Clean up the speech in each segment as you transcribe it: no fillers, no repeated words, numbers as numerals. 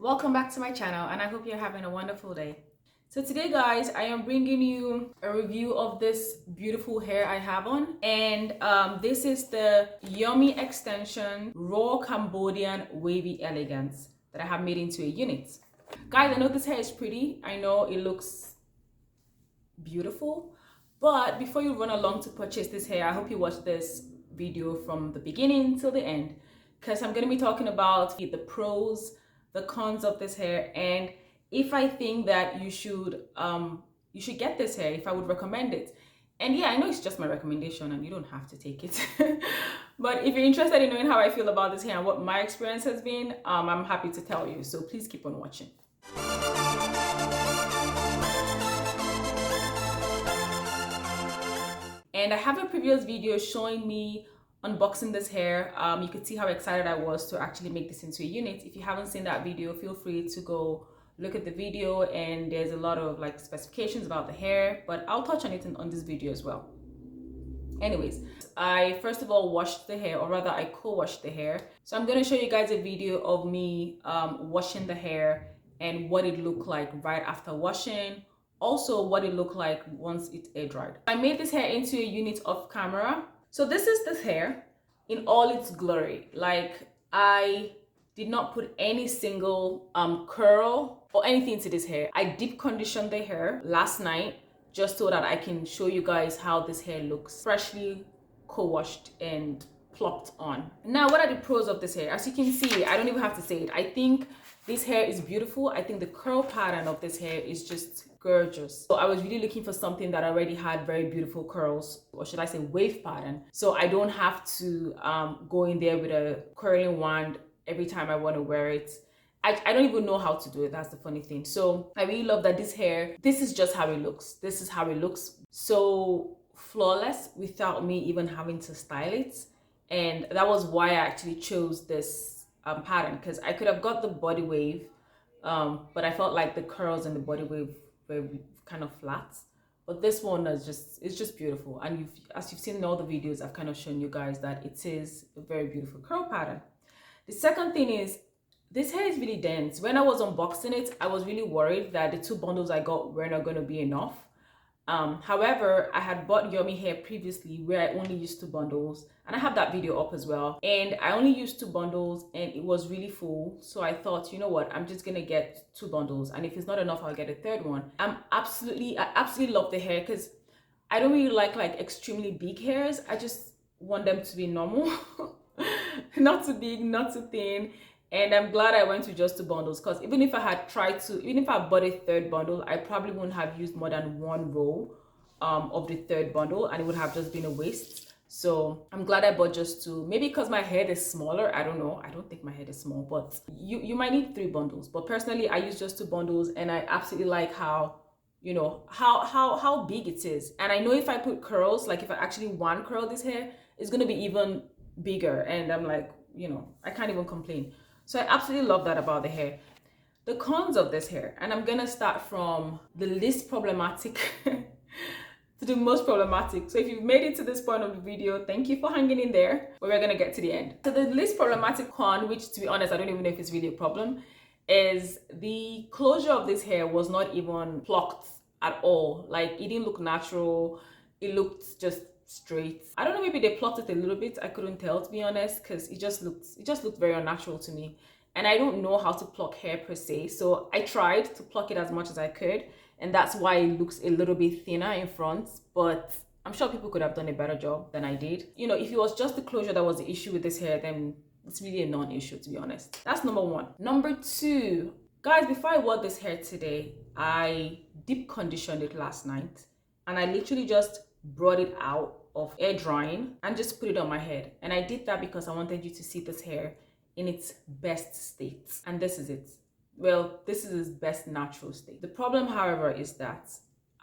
Welcome back to my channel and I hope you're having a wonderful day. So today guys, I am bringing you a review of this beautiful hair I have on, and this is the Yummy Extension Raw Cambodian Wavy Elegance that I have made into a unit. Guys, I know this hair is pretty, I know it looks beautiful, but before you run along to purchase this hair, I hope you watch this video from the beginning till the end, because I'm going to be talking about the pros, the cons of this hair, and if I think that you should get this hair, if I would recommend it. And yeah, I know it's just my recommendation and you don't have to take it. But if you're interested in knowing how I feel about this hair and what my experience has been, I'm happy to tell you. So please keep on watching. And I have a previous video showing me unboxing this hair. You could see how excited I was to actually make this into a unit. If you haven't seen that video, feel free to go look at the video, and there's a lot of like specifications about the hair, but I'll touch on it on this video as well. Anyways, I first of all washed the hair, or rather I co-washed the hair. So I'm going to show you guys a video of me washing the hair and what it looked like right after washing. Also what it looked like once it air dried. I made this hair into a unit off camera. So this is this hair in all its glory. Like, I did not put any single curl or anything into this hair. I deep conditioned the hair last night just so that I can show you guys how this hair looks freshly co-washed and plopped on. Now, what are the pros of this hair? As you can see, I don't even have to say it. I think this hair is beautiful. I think the curl pattern of this hair is just gorgeous. So I was really looking for something that already had very beautiful curls, or should I say wave pattern, so I don't have to go in there with a curling wand every time I want to wear it. I don't even know how to do it. That's the funny thing. So I really love that this hair, this is just how it looks. This is how it looks, so flawless without me even having to style it. And that was why I actually chose this pattern, because I could have got the body wave, but I felt like the curls in the body wave were kind of flat. But this one is just beautiful, and as you've seen in all the videos, I've kind of shown you guys that it is a very beautiful curl pattern. The second thing is, this hair is really dense. When I was unboxing it, I was really worried that the 2 bundles I got were not going to be enough. However, I had bought Yummy hair previously where I only used 2 bundles, and I have that video up as well. And I only used 2 bundles and it was really full. So I thought, you know what, I'm just gonna get 2 bundles, and if it's not enough, I'll get a 3rd one. I absolutely love the hair, because I don't really like extremely big hairs. I just want them to be normal. Not too big, not too thin. And I'm glad I went with just 2 bundles, because even if I bought a 3rd bundle, I probably wouldn't have used more than 1 roll of the 3rd bundle, and it would have just been a waste. So I'm glad I bought just 2. Maybe because my head is smaller, I don't know. I don't think my head is small, but you might need 3 bundles. But personally, I use just 2 bundles, and I absolutely like how, you know, how big it is. And I know if I put curls, like if I actually wand curl this hair, it's gonna be even bigger, and I'm like, you know, I can't even complain. So I absolutely love that about the hair. The cons of this hair, and I'm gonna start from the least problematic to the most problematic. So if you've made it to this point of the video, thank you for hanging in there, but we're gonna get to the end. So the least problematic con, which to be honest, I don't even know if it's really a problem, is the closure of this hair was not even plucked at all. Like, it didn't look natural. It looked just straight. I don't know, maybe they plucked it a little bit. I couldn't tell, to be honest, because it just looked very unnatural to me. And I don't know how to pluck hair per se, so I tried to pluck it as much as I could, and that's why it looks a little bit thinner in front. But I'm sure people could have done a better job than I did. You know, if it was just the closure that was the issue with this hair, then it's really a non-issue, to be honest. That's number 1. Number 2, guys, before I wore this hair today, I deep conditioned it last night, and I literally just brought it out of air drying and just put it on my head. And I did that because I wanted you to see this hair in its best state, and this is it. Well, this is its best natural state. The problem, however, is that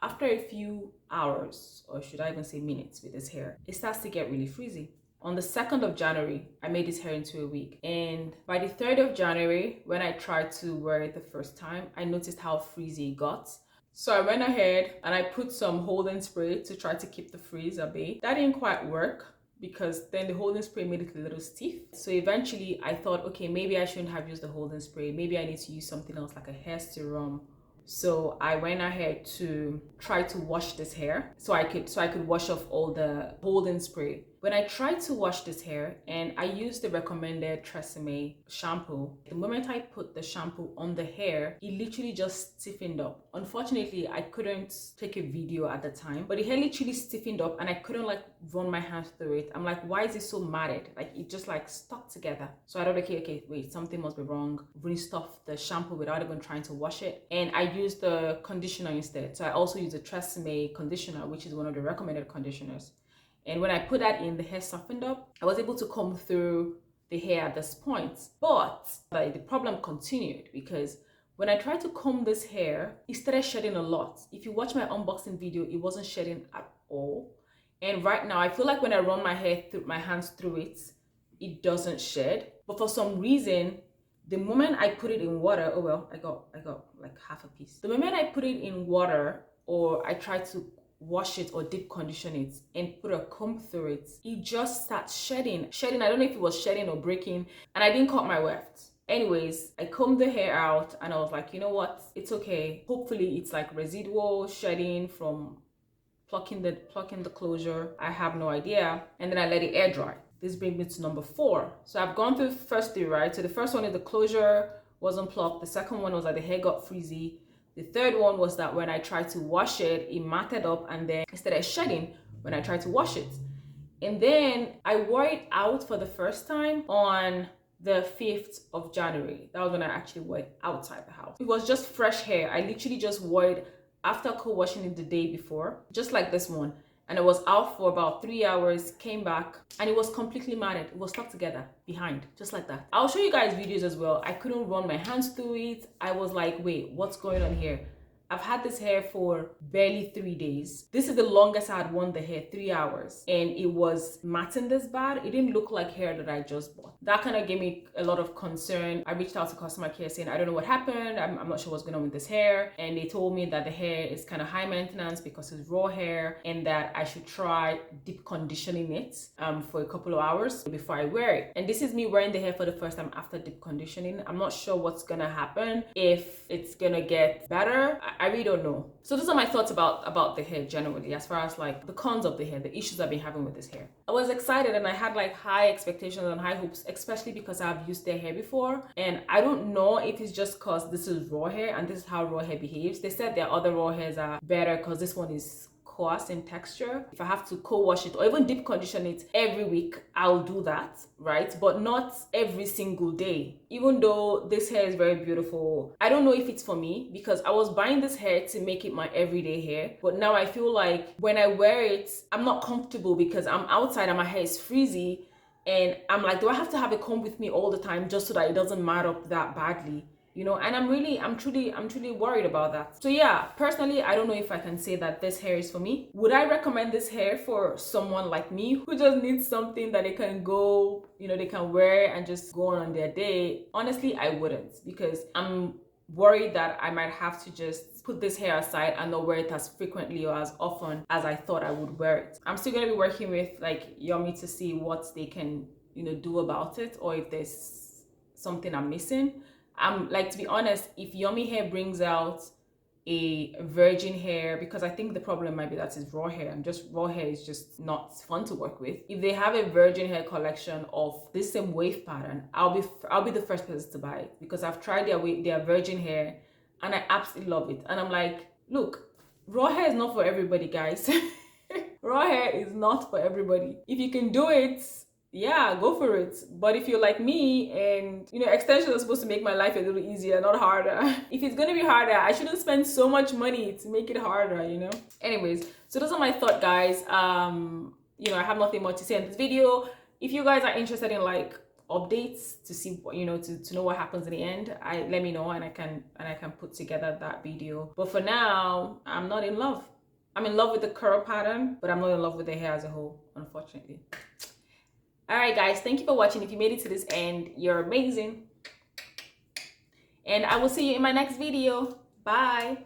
after a few hours, or should I even say minutes, with this hair, it starts to get really frizzy. On the 2nd of January, I made this hair into a wig, and by the 3rd of January, when I tried to wear it the first time, I noticed how frizzy it got. So I went ahead and I put some holding spray to try to keep the frizz at bay. That didn't quite work, because then the holding spray made it a little stiff. So eventually I thought, okay, maybe I shouldn't have used the holding spray. Maybe I need to use something else like a hair serum. So I went ahead to try to wash this hair so I could wash off all the holding spray. When I tried to wash this hair and I used the recommended Tresemme shampoo, the moment I put the shampoo on the hair, it literally just stiffened up. Unfortunately, I couldn't take a video at the time, but the hair literally stiffened up and I couldn't like run my hands through it. I'm like, why is it so matted? Like it just like stuck together. So I thought, okay, wait, something must be wrong. Rinsed off the shampoo without even trying to wash it. And I used the conditioner instead. So I also used the Tresemme conditioner, which is one of the recommended conditioners. And when I put that in, the hair softened up. I was able to comb through the hair at this point. But the problem continued because when I tried to comb this hair, it started shedding a lot. If you watch my unboxing video, it wasn't shedding at all. And right now, I feel like when I run my hands through it, it doesn't shed. But for some reason, the moment I put it in water, oh well, I got like half a piece. The moment I put it in water or I tried to wash it or deep condition it and put a comb through it, it just starts shedding. I don't know if it was shedding or breaking, and I didn't cut my weft. Anyways, I combed the hair out and I was like, you know what? It's okay. Hopefully it's like residual shedding from plucking the closure. I have no idea. And then I let it air dry. This brings me to number 4. So I've gone through the first 3, right? So the first one is the closure wasn't plucked. The second one was that the hair got frizzy. The third one was that when I tried to wash it, it matted up and then it started shedding when I tried to wash it. And then I wore it out for the first time on the 5th of January. That was when I actually wore it outside the house. It was just fresh hair. I literally just wore it after co-washing it the day before, just like this one. And it was out for about 3 hours, came back, and it was completely matted. It was stuck together behind, just like that. I'll show you guys videos as well. I couldn't run my hands through it. I was like, wait, what's going on here? I've had this hair for barely 3 days. This is the longest I had worn the hair, 3 hours. And it was matting this bad. It didn't look like hair that I just bought. That kind of gave me a lot of concern. I reached out to customer care saying, I don't know what happened. I'm not sure what's going on with this hair. And they told me that the hair is kind of high maintenance because it's raw hair and that I should try deep conditioning it for a couple of hours before I wear it. And this is me wearing the hair for the first time after deep conditioning. I'm not sure what's going to happen, if it's going to get better. I really don't know. So those are my thoughts about the hair generally, as far as like the cons of the hair, the issues I've been having with this hair. I was excited and I had like high expectations and high hopes, especially because I've used their hair before. And I don't know if it's just because this is raw hair and this is how raw hair behaves. They said their other raw hairs are better because this one is coarse in texture. If I have to co-wash it or even deep condition it every week, I'll do that, right? But not every single day. Even though this hair is very beautiful, I don't know if it's for me because I was buying this hair to make it my everyday hair. But now I feel like when I wear it, I'm not comfortable because I'm outside and my hair is frizzy. And I'm like, do I have to have a comb with me all the time just so that it doesn't mat up that badly? You know, and I'm truly worried about that. So yeah, personally, I don't know if I can say that this hair is for me. Would I recommend this hair for someone like me who just needs something that they can go, you know, they can wear and just go on their day? Honestly, I wouldn't, because I'm worried that I might have to just put this hair aside and not wear it as frequently or as often as I thought I would wear it. I'm still going to be working with like Yummy to see what they can, you know, do about it, or if there's something I'm missing. Like, to be honest, if Yummy Hair brings out a virgin hair, because I think the problem might be that it's raw hair, and just raw hair is just not fun to work with. If they have a virgin hair collection of this same wave pattern, I'll be the first person to buy it, because I've tried their virgin hair and I absolutely love it. And I'm like, look, raw hair is not for everybody, guys. Raw hair is not for everybody. If you can do it, yeah, go for it. But if you're like me and, you know, extensions are supposed to make my life a little easier, not harder. If it's going to be harder, I shouldn't spend so much money to make it harder, you know? Anyways, so those are my thoughts, guys. You know, I have nothing more to say in this video. If you guys are interested in like updates to see what, you know, to know what happens in the end, let me know and I can put together that video. But for now, I'm not in love. I'm in love with the curl pattern, but I'm not in love with the hair as a whole, unfortunately. All right, guys, thank you for watching. If you made it to this end, you're amazing. And I will see you in my next video. Bye.